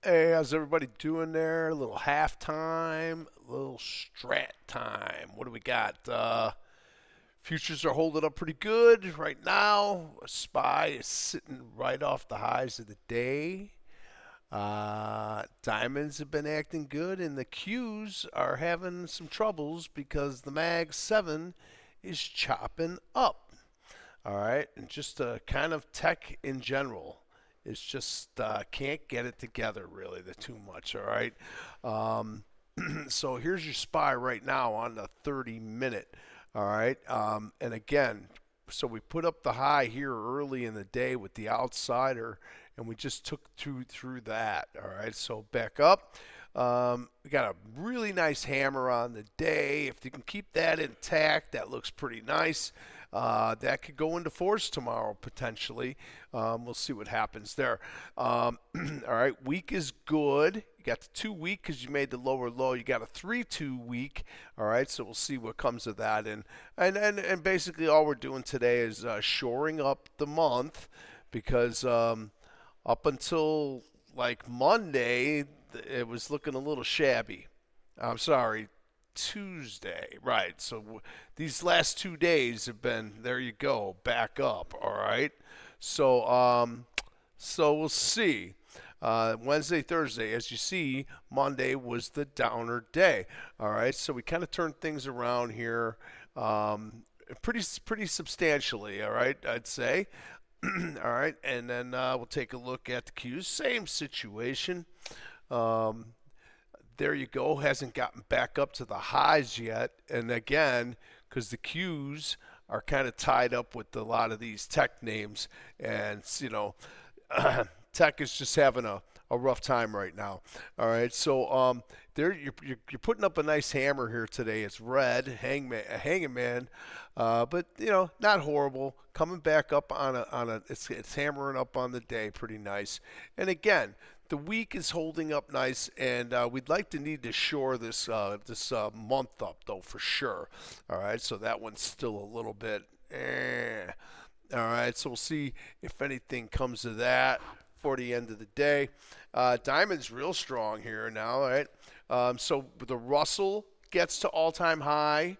Hey, how's everybody doing there? A little halftime, a little strat time. What do we got? Futures are holding up pretty good right now. SPY is sitting right off the highs of the day. Diamonds have been acting good, and the Qs are having some troubles because the Mag 7 is chopping up. All right, and just kind of tech in general is just can't get it together really. The too much. All right, um, so here's your SPY right now on the 30-minute. All right, and again, so we put up the high here early in the day with the outsider, and we just took through that. All right, so back up. We got a really nice hammer on the day. If you can keep that intact, that looks pretty nice. That could go into force tomorrow potentially. We'll see what happens there. All right, week is good. You got the 2 week because you made the lower low. You got a 3-2 week. All right, so we'll see what comes of that. And basically all we're doing today is shoring up the month because up until like Monday, it was looking a little shabby. I'm sorry, Tuesday, right? So these last 2 days have been there. You go, back up. All right. So we'll see. Wednesday, Thursday, as you see, Monday was the downer day. All right. So we kind of turned things around here, pretty substantially. All right, I'd say. All right, and then we'll take a look at the Qs. Same situation. Um, there you go. Hasn't gotten back up to the highs yet. And again, because the Qs are kind of tied up with a lot of these tech names, and tech is just having a rough time right now. All right, so there you're putting up a nice hammer here today. It's red, hanging man, but not horrible. Coming back up on a it's hammering up on the day, pretty nice. And again, the week is holding up nice, and we'd like to need to shore this month up though for sure. All right, so that one's still a little bit. All right, so we'll see if anything comes of that for the end of the day. Diamond's real strong here now, all right? So the Russell gets to all-time high,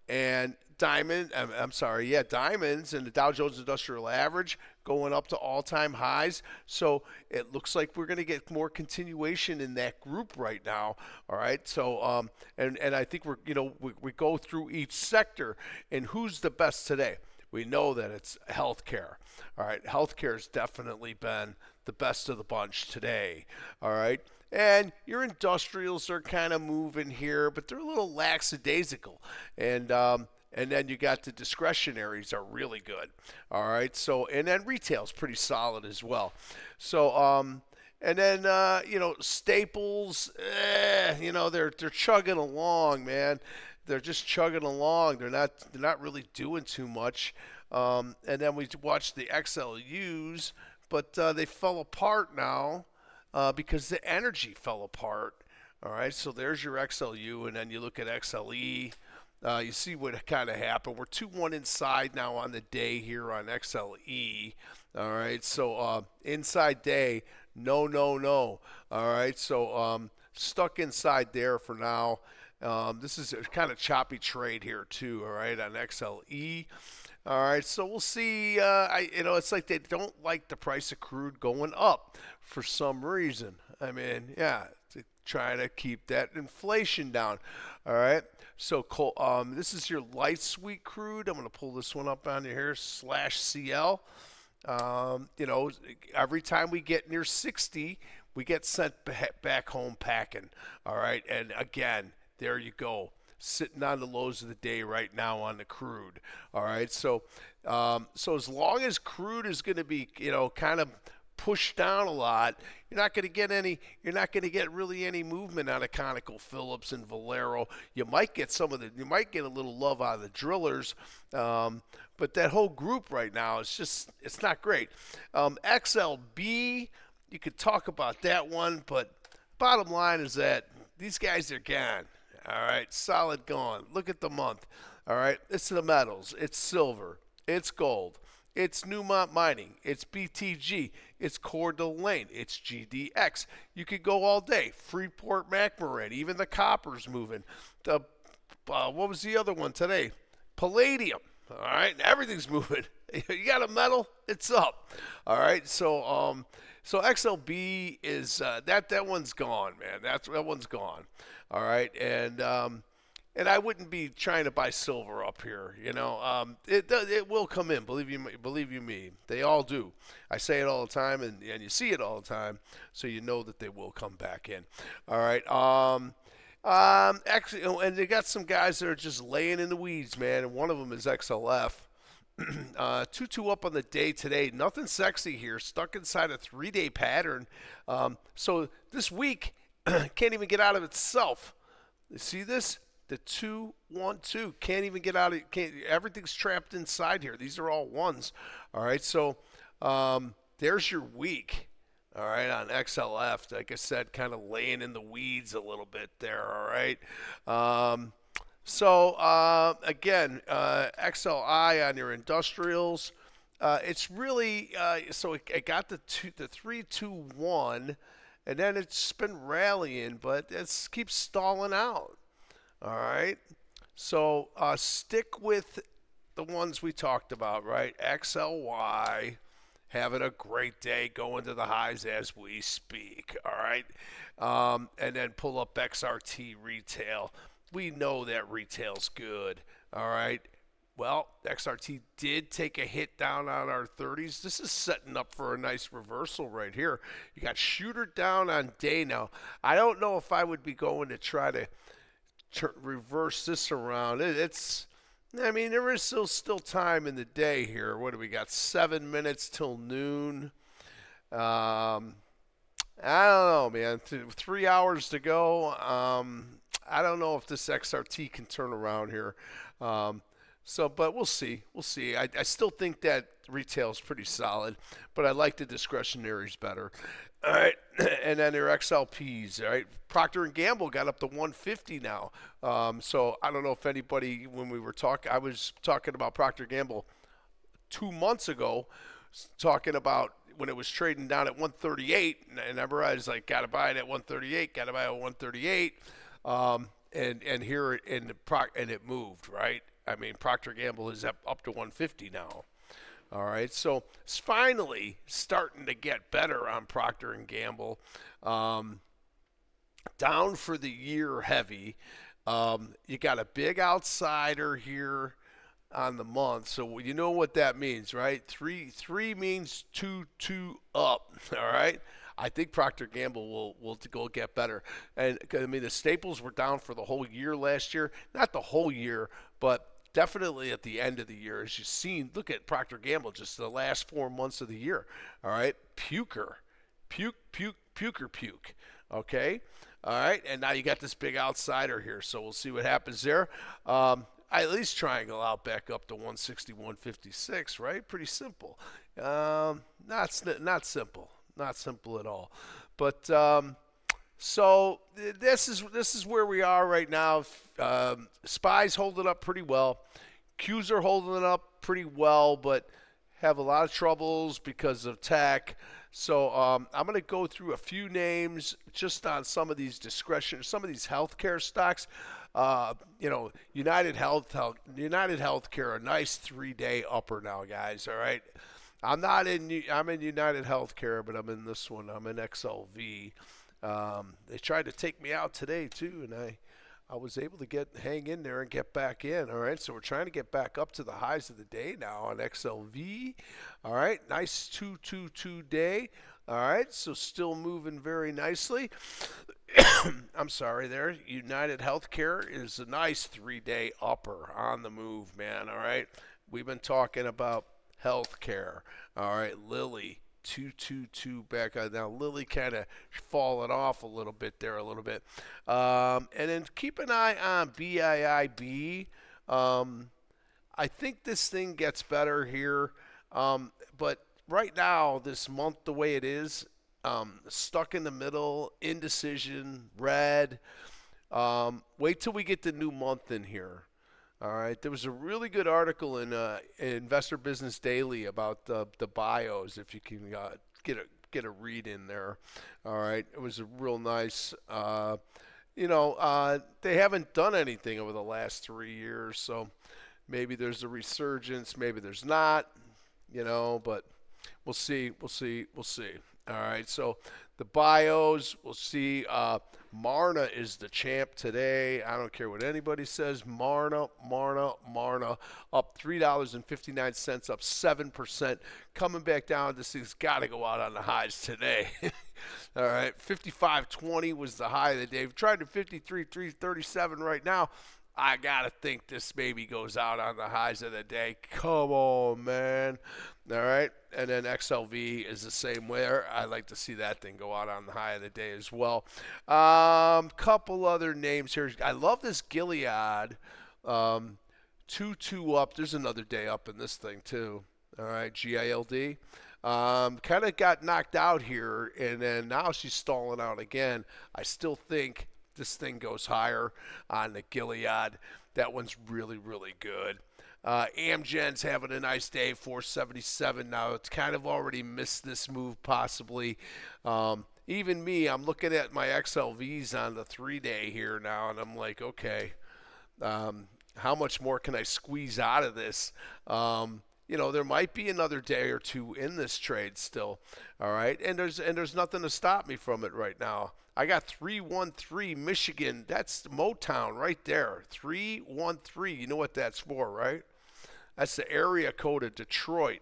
and diamonds and the Dow Jones Industrial Average going up to all-time highs. So it looks like we're going to get more continuation in that group right now. All right. So and I think we go through each sector and who's the best today. We know that it's healthcare. All right, healthcare has definitely been the best of the bunch today. All right. And your industrials are kind of moving here, but they're a little lackadaisical. And then you got the discretionaries are really good. All right. So and then retail's pretty solid as well. So and then staples, they're chugging along, man. They're just chugging along. They're not really doing too much. And then we watched the XLUs, but they fell apart now because the energy fell apart. All right, so there's your XLU, and then you look at XLE. You see what kind of happened. We're 2-1 inside now on the day here on XLE. All right, so inside day, no, no, no. All right, so stuck inside there for now. This is a kind of choppy trade here too. All right, on XLE. All right, so we'll see. It's like they don't like the price of crude going up for some reason. I mean, yeah, to try to keep that inflation down. All right, so this is your light sweet crude. I'm going to pull this one up on here /CL. Every time we get near 60, we get sent back home packing. All right, and again, there you go, sitting on the lows of the day right now on the crude. All right, so as long as crude is going to be kind of pushed down a lot, you're not going to get really any movement out of ConocoPhillips and Valero. You might get a little love out of the drillers, but that whole group right now it's not great. XLB, you could talk about that one, but bottom line is that these guys are gone. All right, solid gone. Look at the month. All right, it's the metals. It's silver. It's gold. It's Newmont Mining. It's BTG. It's Coeur d'Alene. It's GDX. You could go all day. Freeport McMoran. Even the copper's moving. The what was the other one today? Palladium. All right, everything's moving. You got a metal, it's up. All right, so XLB is that one's gone, man. That one's gone. All right, and I wouldn't be trying to buy silver up here. It will come in. Believe you me, they all do. I say it all the time, and you see it all the time, so you know that they will come back in. All right. Actually, and they got some guys that are just laying in the weeds, man. And one of them is XLF. 2-2 up on the day today. Nothing sexy here. Stuck inside a 3-day pattern. So this week can't even get out of itself. You see this? The 2-1-2 can't even get out of it. Everything's trapped inside here. These are all ones. All right. So there's your week. All right, on XLF, like I said, kind of laying in the weeds a little bit there. All right. Again, XLI on your industrials. It's really so it got the 3-2-1, and then it's been rallying, but it keeps stalling out. All right. So stick with the ones we talked about, right? XLY. Having a great day, going to the highs as we speak. All right. And then pull up XRT retail. We know that retail's good. All right. Well, XRT did take a hit down on our 30s. This is setting up for a nice reversal right here. You got shooter down on day now. I don't know if I would be going to try to reverse this around. I mean, there is still time in the day here. What do we got? 7 minutes till noon. I don't know, man. 3 hours to go. I don't know if this XRT can turn around here. But we'll see. We'll see. I still think that retail is pretty solid, but I like the discretionaries better. All right, and then their XLPs. All right, Procter and Gamble got up to 150 now. So I don't know if anybody, when we were talking, I was talking about Procter Gamble 2 months ago, talking about when it was trading down at 138, and everybody's like, got to buy it at 138, got to buy it at 138, and here and it moved, right? I mean, Procter Gamble is up to 150 now. All right, so it's finally starting to get better on Procter and Gamble. Down for the year heavy. You got a big outsider here on the month, so you know what that means, right? Three means 2 up. All right. I think Procter Gamble will go get better, and I mean the staples were down for the whole year last year, not the whole year, but definitely at the end of the year. As you've seen, look at Procter Gamble just the last 4 months of the year. All right, puker. Okay, all right, and now you got this big outsider here, so we'll see what happens there. I at least triangle out back up to 160, 156, right? Pretty simple. Not simple, not simple at all. But so this is where we are right now. SPY's holding up pretty well. Qs are holding it up pretty well, but have a lot of troubles because of tech. So I'm going to go through a few names just on some of these some of these healthcare stocks. United Healthcare, a nice 3-day upper now, guys. All right, I'm in United Healthcare, but I'm in this one. I'm in XLV. They tried to take me out today too, and I was able to hang in there and get back in. All right, so we're trying to get back up to the highs of the day now on XLV. All right, nice 2-2-2 day. All right, so still moving very nicely. I'm sorry there. United Healthcare is a nice 3-day upper on the move, man. All right, we've been talking about healthcare. All right, Lilly. 2-2-2 back on. Now Lilly kind of falling off a little bit. And then keep an eye on BIIB. I think this thing gets better here, but right now this month the way it is, stuck in the middle, indecision, red. Wait till we get the new month in here. All right, there was a really good article in Investor Business Daily about the bios. If you can get a read in there, all right, it was a real nice. They haven't done anything over the last 3 years, so maybe there's a resurgence, maybe there's not. But we'll see, we'll see, we'll see. All right, so the bios, we'll see. Marna is the champ today. I don't care what anybody says. Marna, up $3.59, up 7%. Coming back down, this thing's got to go out on the highs today. All right, 55.20 was the high of the day. We've tried to 53.337 right now. I gotta think this maybe goes out on the highs of the day. Come on, man. All right, and then XLV is the same way. I'd like to see that thing go out on the high of the day as well. Couple other names here. I love this Gilead. 2-2 up. There's another day up in this thing too. All right, GILD. Kind of got knocked out here, and then now she's stalling out again. I still think this thing goes higher on the Gilead. That one's really, really good. Amgen's having a nice day, 477. Now, it's kind of already missed this move possibly. Even me, I'm looking at my XLVs on the 3-day here now, and I'm like, okay, how much more can I squeeze out of this? There might be another day or two in this trade still. All right, and there's nothing to stop me from it right now. I got 313 Michigan. That's Motown right there. 313. You know what that's for, right? That's the area code of Detroit.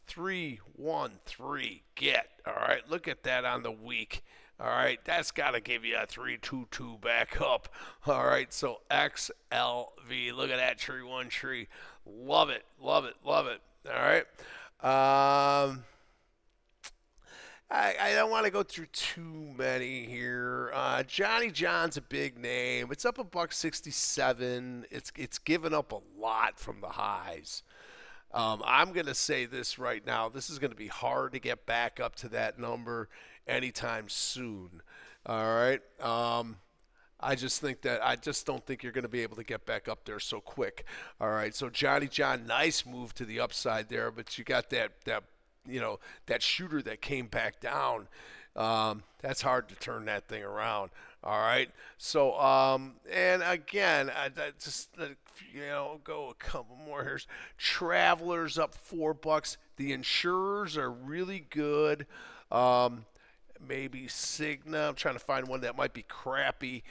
313. Get. All right. Look at that on the week. All right. That's got to give you a 322 back up. All right. So XLV. Look at that tree. One tree. Love it. Love it. Love it. All right. I don't want to go through too many here. Johnny John's a big name. It's up $1.67. It's given up a lot from the highs. I'm going to say this right now. This is going to be hard to get back up to that number anytime soon. All right. I just don't think you're going to be able to get back up there so quick. All right. So Johnny John, nice move to the upside there, but you got that shooter that came back down. That's hard to turn that thing around. All right. So, and again, I just, go a couple more here. Travelers up $4. The insurers are really good. Maybe Cigna. I'm trying to find one that might be crappy.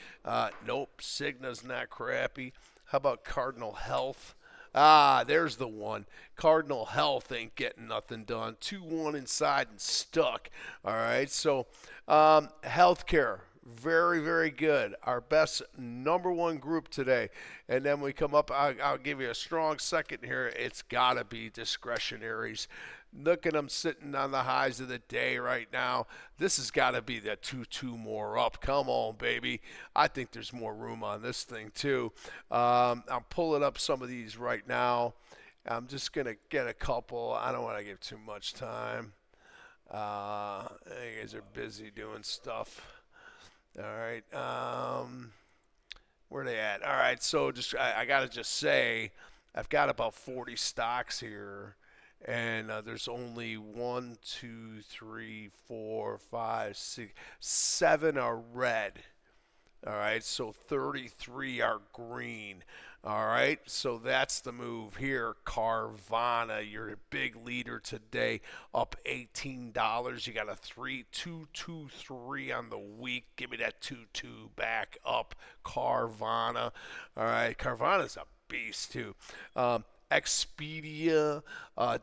Nope, Cigna's not crappy. How about Cardinal Health? There's the one. Cardinal Health ain't getting nothing done. 2-1 inside and stuck. All right. So, healthcare, very, very good. Our best number one group today. And then we come up, I'll give you a strong second here. It's got to be discretionaries. Look at them sitting on the highs of the day right now. This has got to be the 2-2 more up. Come on, baby. I think there's more room on this thing, too. I'm pulling up some of these right now. I'm just going to get a couple. I don't want to give too much time. You guys are busy doing stuff. All right. Where are they at? All right. So I got to just say, I've got about 40 stocks here. And there's only 1, 2, 3, 4, 5, 6, 7 are red. All right, so 33 are green. All right, so that's the move here. Carvana, you're a big leader today, up $18. You got a 223 on the week. Give me that 2-2 back up, Carvana. All right, Carvana's a beast too. Expedia.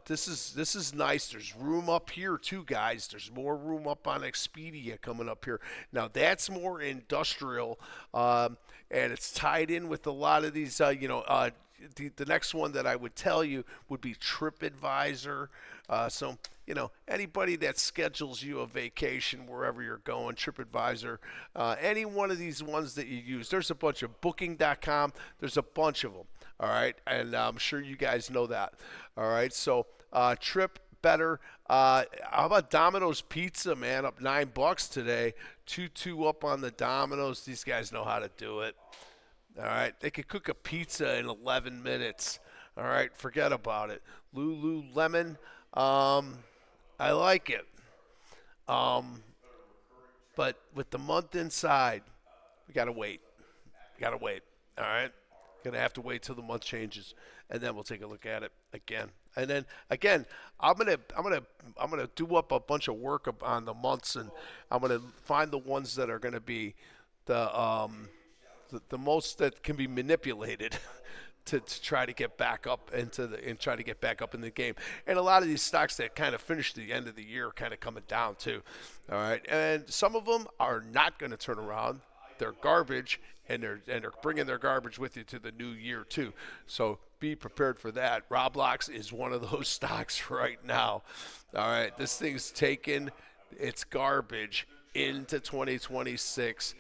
This is nice. There's room up here too, guys. There's more room up on Expedia coming up here. Now that's more industrial, and it's tied in with a lot of these. The next one that I would tell you would be TripAdvisor. So anybody that schedules you a vacation wherever you're going, TripAdvisor, any one of these ones that you use. There's a bunch of Booking.com. There's a bunch of them. All right, and I'm sure you guys know that. All right, so Trip better. How about Domino's Pizza, man? Up $9 today. 2-2 up on the Domino's. These guys know how to do it. All right, they could cook a pizza in 11 minutes. All right, forget about it. Lululemon, um, I like it. Um, but with the month inside, we gotta wait. We gotta wait. All right, gonna have to wait till the month changes, and then we'll take a look at it again. And then again, I'm gonna do up a bunch of work on the months, and I'm gonna find the ones that are gonna be the most that can be manipulated to try to get back up into the and try to get back up in the game. And a lot of these stocks that kind of finished the end of the year kind of coming down too. All right, and some of them are not going to turn around. They're garbage, and they're bringing their garbage with you to the new year too. So be prepared for that. Roblox is one of those stocks right now. All right, this thing's taken its garbage into 2026.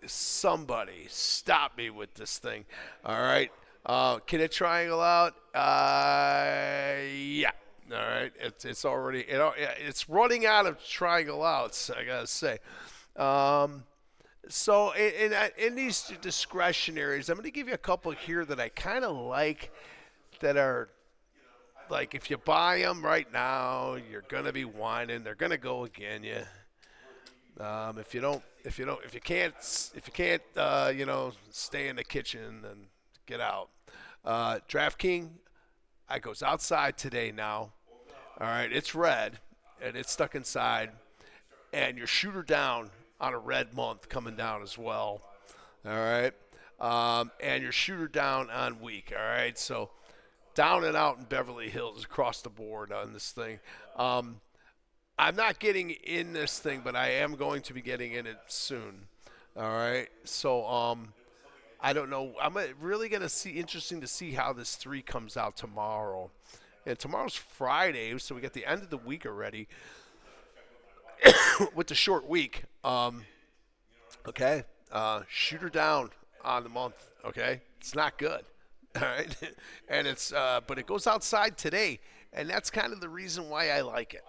Somebody stop me with this thing. All right. Can it triangle out? Yeah. All right. It's already it's running out of triangle outs. I gotta say. Um, so in these discretionaries, I'm gonna give you a couple here that I kind of like that are like if you buy them right now, you're gonna be whining. They're gonna go again. You if you can't, stay in the kitchen, then get out. DraftKings, I goes outside today now. All right, it's red and it's stuck inside, and your shooter down on a red month coming down as well. All right, and your shooter down on week. All right, so down and out in Beverly Hills across the board on this thing. I'm not getting in this thing, but I am going to be getting in it soon. All right. So I don't know. I'm really gonna see interesting to see how this three comes out tomorrow. And tomorrow's Friday, so we got the end of the week already with the short week. Okay. Shooter down on the month. Okay. It's not good. All right. And but it goes outside today, and that's kind of the reason why I like it.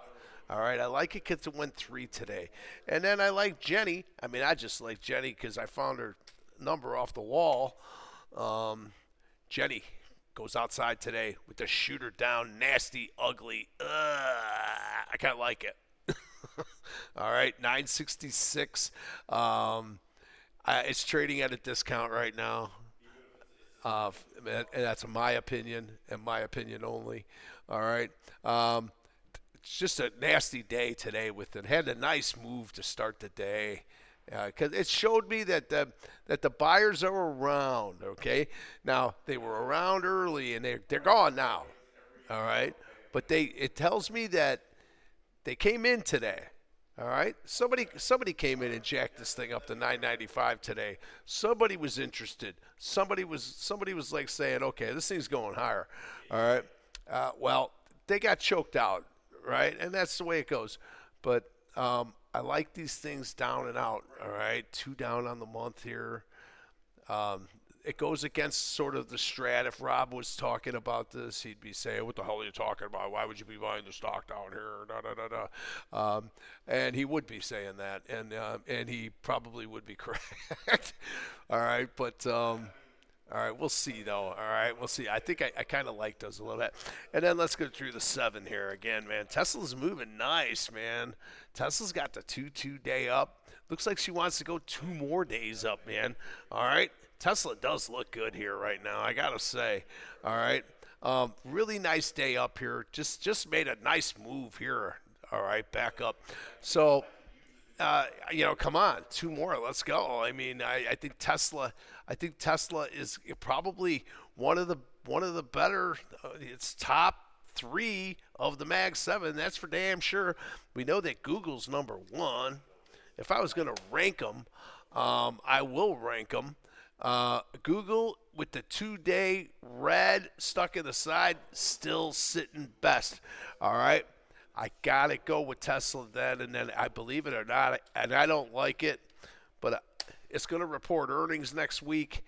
All right, I like it because it went three today. And then I like Jenny. I mean, I just like Jenny because I found her number off the wall. Jenny goes outside today with the shooter down, nasty, ugly. I kind of like it. All right, 966. It's trading at a discount right now. And that's my opinion and my opinion only. All right. It's just a nasty day today with it. Had a nice move to start the day because it showed me that the buyers are around. Okay, now they were around early and they're gone now. All right, but it tells me that they came in today. All right, somebody came in and jacked this thing up to 995 today. Somebody was interested. Somebody was like saying, okay, this thing's going higher. All right, well they got choked out. Right, and that's the way it goes. But I like these things down and out. All right, two down on the month here. It goes against sort of the strat. If Rob was talking about this, he'd be saying, "What the hell are you talking about? Why would you be buying the stock down here?" Da, da, da, da. And he would be saying that, and he probably would be correct. All right, but. All right, we'll see though. All right, we'll see. I think I kind of like those a little bit. And then let's go through the 7 here again, man. Tesla's moving nice, man. Tesla's got the 2 day up. Looks like she wants to go 2 more days up, man. All right, Tesla does look good here right now, I gotta say. All right, really nice day up here. Just made a nice move here. All right, back up. So come on, 2 more. Let's go. I mean, I think Tesla. I think Tesla is probably one of the better. It's top 3 of the Mag 7. That's for damn sure. We know that Google's number 1. If I was going to rank them, I will rank them. Google with the 2-day red stuck in the side, still sitting best. All right. I got to go with Tesla then, and then I believe it or not, and I don't like it, but it's going to report earnings next week.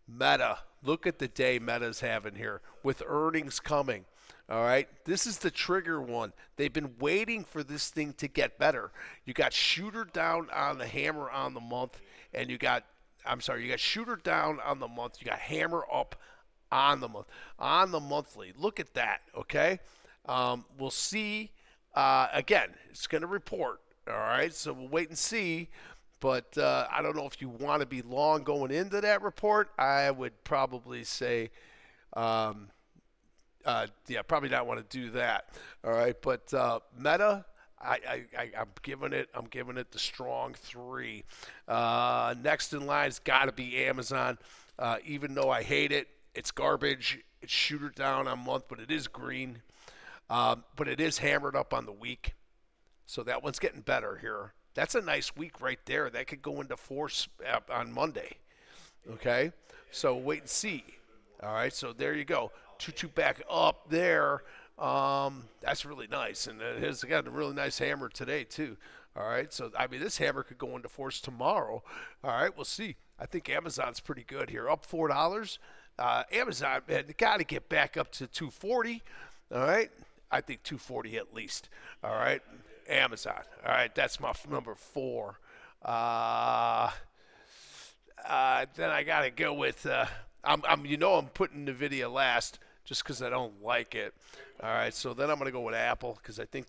Meta, look at the day Meta's having here with earnings coming. All right, this is the trigger one. They've been waiting for this thing to get better. You got shooter down on the hammer on the month, and you got I'm sorry, you got shooter down on the month, you got hammer up on the month, on the monthly. Look at that, okay? We'll see. Again, it's going to report, all right? So we'll wait and see. But I don't know if you want to be long going into that report. I would probably say, um, yeah, probably not want to do that. All right, but Meta, I'm giving it. I'm giving it the strong 3. Next in line's got to be Amazon. Even though I hate it, it's garbage. It's shooter down on month, but it is green. But it is hammered up on the week, so that one's getting better here. That's a nice week right there. That could go into force on Monday. Okay, so wait and see. All right, so there you go. 2-2 back up there. That's really nice, and it has got a really nice hammer today too. All right, so I mean this hammer could go into force tomorrow. All right, we'll see. I think Amazon's pretty good here, up $4. Amazon, man, got to get back up to 240. All right, I think 240 at least. All right, Amazon. All right, that's my number 4. Then I gotta go with. I'm putting NVIDIA last just because I don't like it. All right, so then I'm gonna go with Apple because I think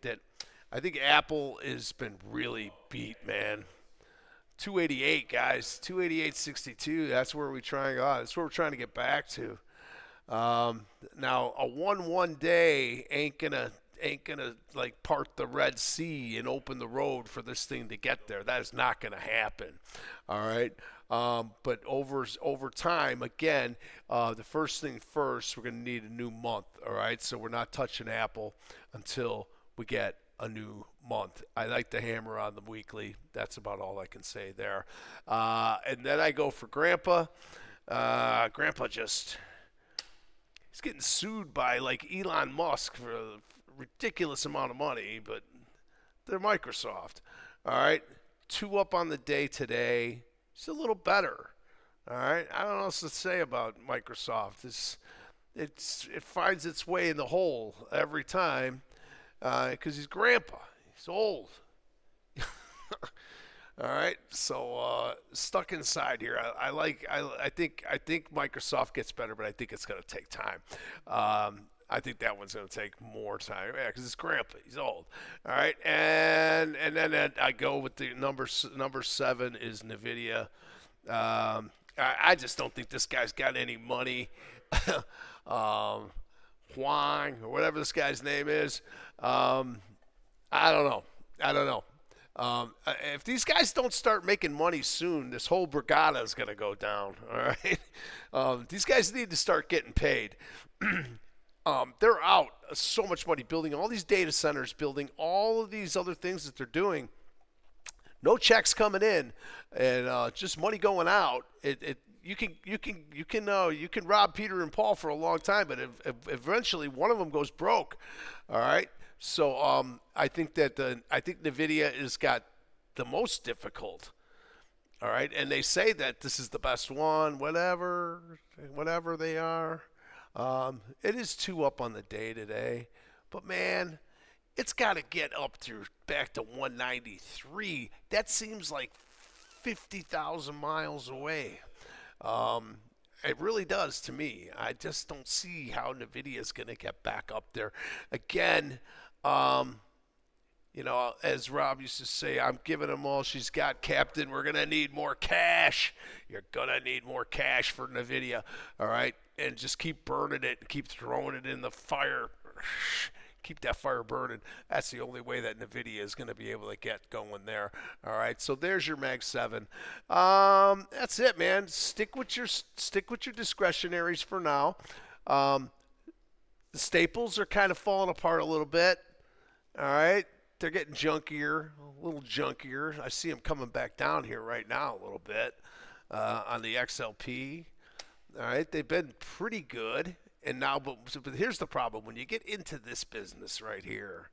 Apple has been really beat, man. 288 guys, 288.62. That's where we trying. That's where we're trying to get back to. Now a 1 day ain't gonna like part the Red Sea and open the road for this thing to get there. That is not gonna happen. All right. But over time, again, the first thing first, we're gonna need a new month. All right. So we're not touching Apple until we get a new month. I like the hammer on the weekly. That's about all I can say there. And then I go for Grandpa. Grandpa just he's getting sued by like Elon Musk for a ridiculous amount of money, but they're Microsoft. All right, 2 up on the day today. It's a little better. All right, I don't know what else to say about Microsoft. It finds its way in the hole every time because he's Grandpa. He's old. All right, so stuck inside here. I think Microsoft gets better, but I think it's going to take time. I think that one's going to take more time. Yeah, because it's Grandpa. He's old. All right, and then I go with the number 7 is NVIDIA. I just don't think this guy's got any money. Huang or whatever this guy's name is. I don't know. If these guys don't start making money soon, this whole brigada is going to go down. All right, these guys need to start getting paid. They're out so much money building all these data centers, building all of these other things that they're doing. No checks coming in, and just money going out. You can rob Peter and Paul for a long time, but eventually one of them goes broke. All right. So I think NVIDIA has got the most difficult. All right, and they say that this is the best one, whatever they are. It is 2 up on the day today, but man, it's got to get up through back to 193. That seems like 50,000 miles away. It really does to me. I just don't see how NVIDIA is going to get back up there again. As Rob used to say, I'm giving them all she's got, Captain. We're going to need more cash. You're going to need more cash for NVIDIA, all right? And just keep burning it, keep throwing it in the fire. Keep that fire burning. That's the only way that NVIDIA is going to be able to get going there. All right, so there's your Mag 7. That's it, man. Stick with your discretionaries for now. The staples are kind of falling apart a little bit. All right, they're getting junkier, a little junkier. I see them coming back down here right now a little bit on the XLP. All right, they've been pretty good. And now, but here's the problem: when you get into this business right here,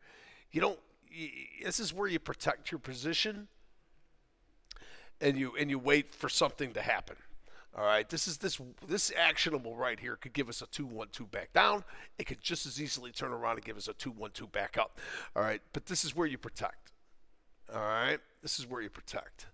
this is where you protect your position, and you wait for something to happen. All right, this actionable right here could give us a 2-1-2 back down. It could just as easily turn around and give us a 2-1-2 back up. All right, but this is where you protect. All right, this is where you protect.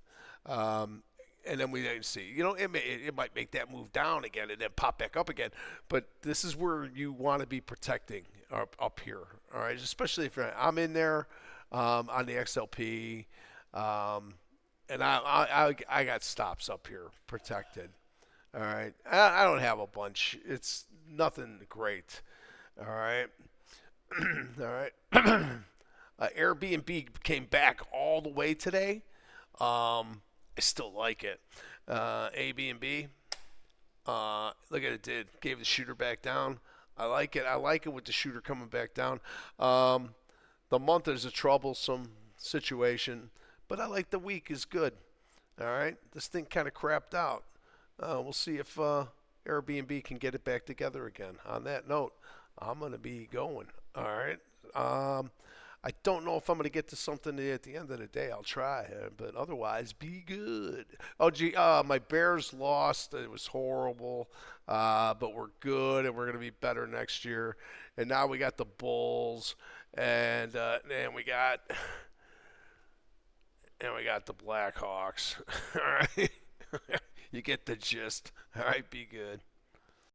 and then we didn't see. It might make that move down again and then pop back up again. But this is where you want to be protecting up here. All right, especially if I'm in there on the XLP, and I got stops up here protected. All right, I don't have a bunch. It's nothing great. All right, all right. Airbnb came back all the way today. I still like it. Airbnb, look at it did. Gave the shooter back down. I like it. I like it with the shooter coming back down. The month is a troublesome situation, but I like the week is good. All right, this thing kind of crapped out. We'll see if Airbnb can get it back together again. On that note, I'm gonna be going. All right. I don't know if I'm going to get to something at the end of the day. I'll try, but otherwise, be good. Oh, gee, my Bears lost. It was horrible, but we're good, and we're going to be better next year. And now we got the Bulls, and we got the Blackhawks. All right, you get the gist. All right, be good.